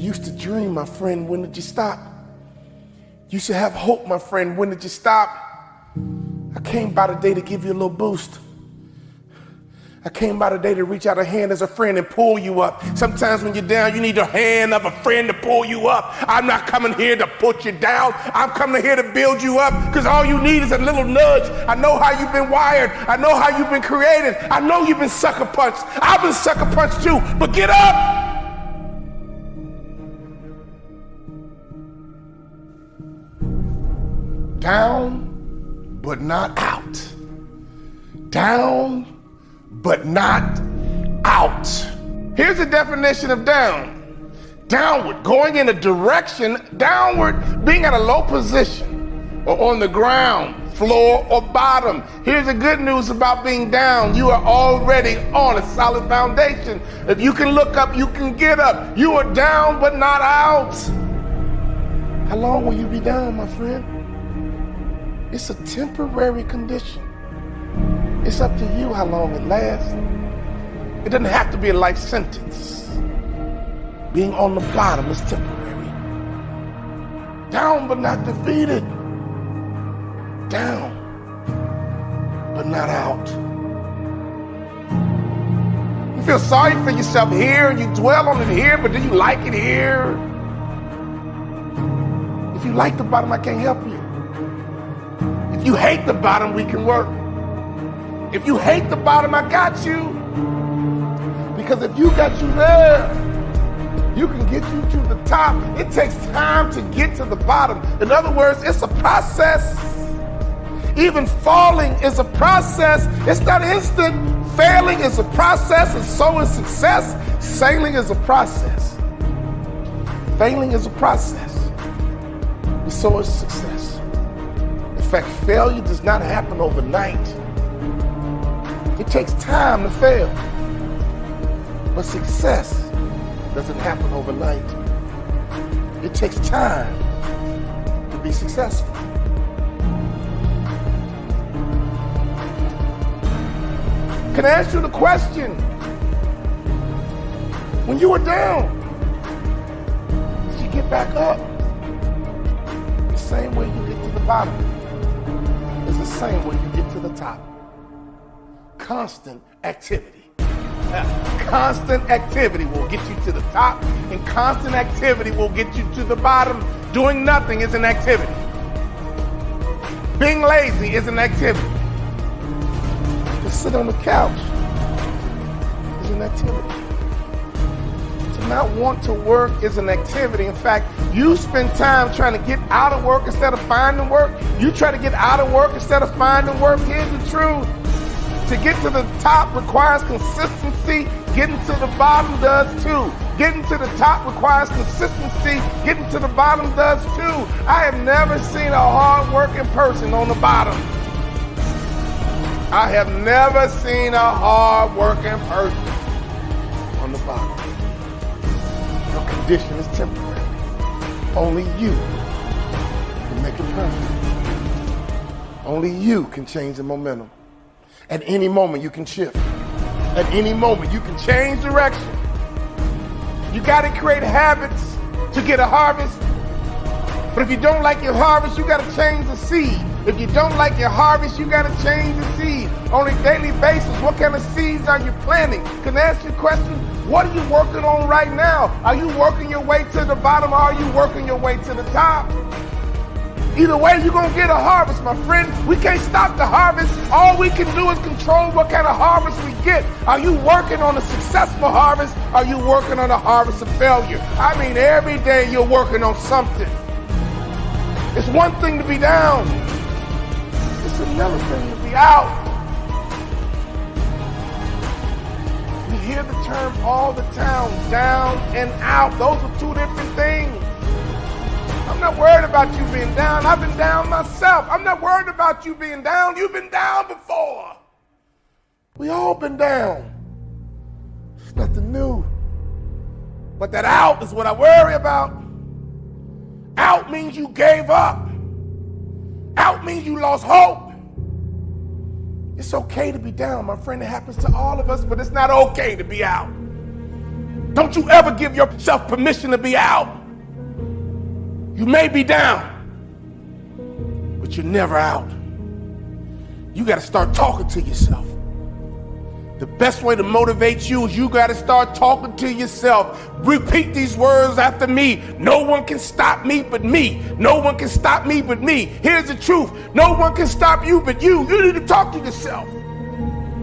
used to dream, my friend, when did you stop? You should have hope, my friend, when did you stop? I came by today to give you a little boost. I came by today to reach out a hand as a friend and pull you up. Sometimes when you're down, you need a hand of a friend to pull you up. I'm not coming here to put you down. I'm coming here to build you up, because all you need is a little nudge. I know how you've been wired. I know how you've been created. I know you've been sucker punched. I've been sucker punched too, but get up. Down, but not out. Down, but not out. Here's the definition of down. Downward, going in a direction, downward, being at a low position or on the ground, floor or bottom. Here's the good news about being down. You are already on a solid foundation. If you can look up, you can get up. You are down, but not out. How long will you be down, my friend? It's a temporary condition. It's up to you how long it lasts. It doesn't have to be a life sentence. Being on the bottom is temporary. Down but not defeated. Down but not out. You feel sorry for yourself here and you dwell on it here, but do you like it here? If you like the bottom, I can't help you. If you hate the bottom, we can work. If you hate the bottom, I got you. Because if you got you there, you can get you to the top. It takes time to get to the bottom. In other words, it's a process. Even falling is a process. It's not instant. Failing is a process, and so is success. Sailing is a process. Failing is a process, and so is success. In fact, failure does not happen overnight. It takes time to fail. But success doesn't happen overnight. It takes time to be successful. Can I ask you the question? When you were down, did you get back up? The same way you get to the bottom is the same way you get to the top. Constant activity. Constant activity will get you to the top, and constant activity will get you to the bottom. Doing nothing is an activity. Being lazy is an activity. Just sit on the couch is an activity. To not want to work is an activity. In fact, you spend time trying to get out of work instead of finding work. You try to get out of work instead of finding work. Here's the truth. To get to the top requires consistency. Getting to the bottom does too. Getting to the top requires consistency. Getting to the bottom does too. I have never seen a hard-working person on the bottom. I have never seen a hard-working person on the bottom. Your condition is temporary. Only you can make it permanent. Only you can change the momentum. At any moment, you can shift. At any moment, you can change direction. You got to create habits to get a harvest. But if you don't like your harvest, you got to change the seed. If you don't like your harvest, you got to change the seed. On a daily basis, what kind of seeds are you planting? Can I ask you a question? What are you working on right now? Are you working your way to the bottom, or are you working your way to the top? Either way, you're going to get a harvest, my friend. We can't stop the harvest. All we can do is control what kind of harvest we get. Are you working on a successful harvest? Are you working on a harvest of failure? I mean, every day you're working on something. It's one thing to be down. It's another thing to be out. We hear the term all the time, down and out. Those are two different things. I'm not worried about you being down. I've been down myself. I'm not worried about you being down. You've been down before. We all been down. It's nothing new. But that out is what I worry about. Out means you gave up. Out means you lost hope. It's okay to be down, my friend. It happens to all of us, but it's not okay to be out. Don't you ever give yourself permission to be out. You may be down, but you're never out. You got to start talking to yourself. The best way to motivate you is you got to start talking to yourself. Repeat these words after me. No one can stop me but me. No one can stop me but me. Here's the truth. No one can stop you but you. You need to talk to yourself.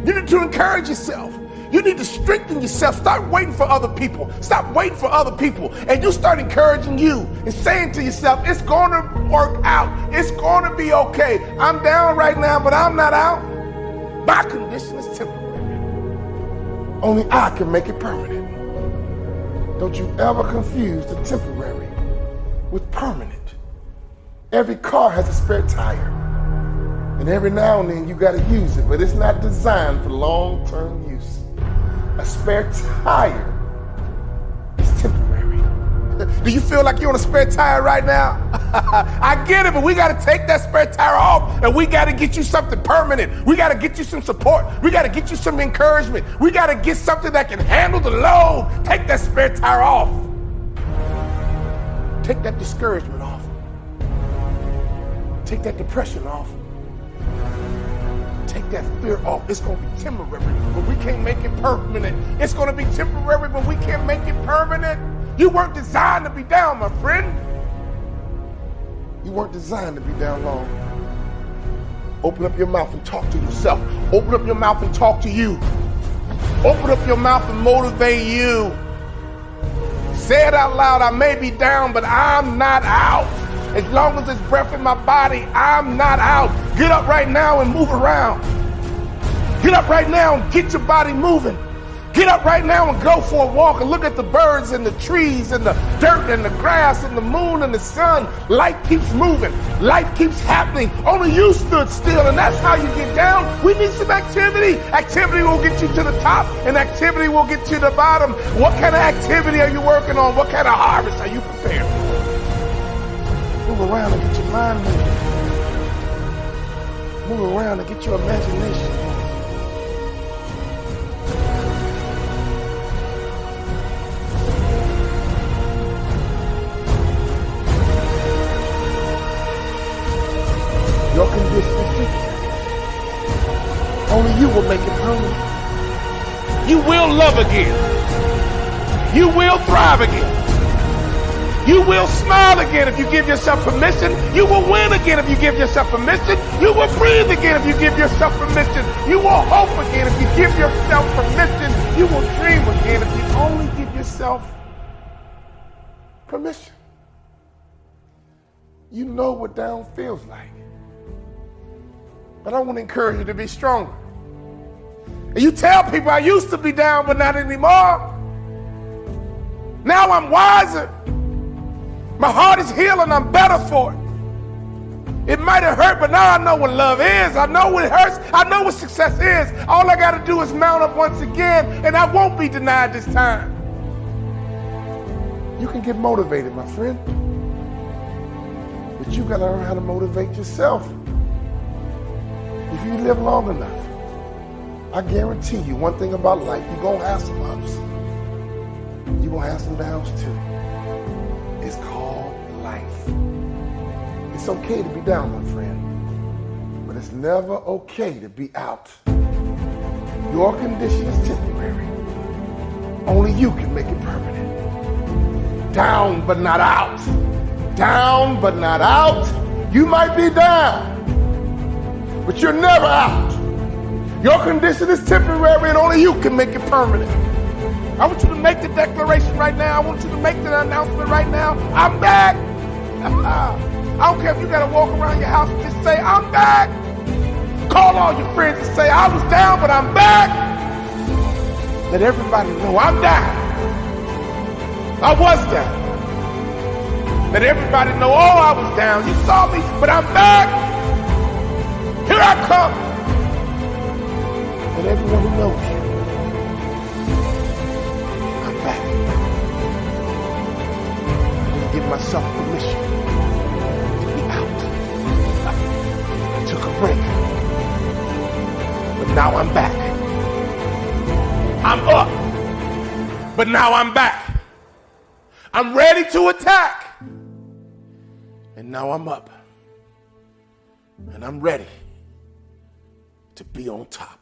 You need to encourage yourself. You need to strengthen yourself. Stop waiting for other people. Stop waiting for other people. And you start encouraging you and saying to yourself, it's going to work out. It's going to be okay. I'm down right now, but I'm not out. My condition is temporary. Only I can make it permanent. Don't you ever confuse the temporary with permanent. Every car has a spare tire. And every now and then you got to use it, but it's not designed for long-term use. A spare tire is temporary. Do you feel like you're on a spare tire right now? I get it, but we got to take that spare tire off and we got to get you something permanent. We got to get you some support. We got to get you some encouragement. We got to get something that can handle the load. Take that spare tire off. Take that discouragement off. Take that depression off. Take that fear off. It's going to be temporary, but we can't make it permanent. It's going to be temporary, but we can't make it permanent. You weren't designed to be down, my friend. You weren't designed to be down long. Open up your mouth and talk to yourself. Open up your mouth and talk to you. Open up your mouth and motivate you. Say it out loud. I may be down, but I'm not out. As long as there's breath in my body, I'm not out. Get up right now and move around. Get up right now and get your body moving. Get up right now and go for a walk and look at the birds and the trees and the dirt and the grass and the moon and the sun. Life keeps moving. Life keeps happening. Only you stood still, and that's how you get down. We need some activity. Activity will get you to the top, and activity will get you to the bottom. What kind of activity are you working on? What kind of harvest are you prepared for? Move around and get your mind moving. Move around and get your imagination. Your condition is temporary. Only you will make it permanent. You will love again. You will thrive again. You will smile again if you give yourself permission. You will win again if you give yourself permission. You will breathe again if you give yourself permission. You will hope again if you give yourself permission. You will dream again if you only give yourself permission. You know what down feels like. But I want to encourage you to be stronger. And you tell people I used to be down, but not anymore. Now I'm wiser. My heart is healing. I'm better for it. It might have hurt, but now I know what love is. I know what hurts. I know what success is. All I got to do is mount up once again, and I won't be denied this time. You can get motivated, my friend. But you got to learn how to motivate yourself. If you live long enough, I guarantee you one thing about life, you're going to have some ups. You're going to have some downs too. It's called life. It's okay to be down, my friend, but it's never okay to be out. Your condition is temporary. Only you can make it permanent. Down, but not out. Down, but not out. You might be down, but you're never out. Your condition is temporary and only you can make it permanent. I want you to make the declaration right now. I want you to make the announcement right now. I'm back. I don't care if you got to walk around your house and just say, I'm back. Call all your friends and say, I was down, but I'm back. Let everybody know I'm down. I was down. Let everybody know, oh, I was down. You saw me, but I'm back. Here I come. Let everyone who knows you, I'm back. I didn't give myself permission to be out. I took a break. But now I'm back. I'm up. But now I'm back. I'm ready to attack. And now I'm up. And I'm ready to be on top.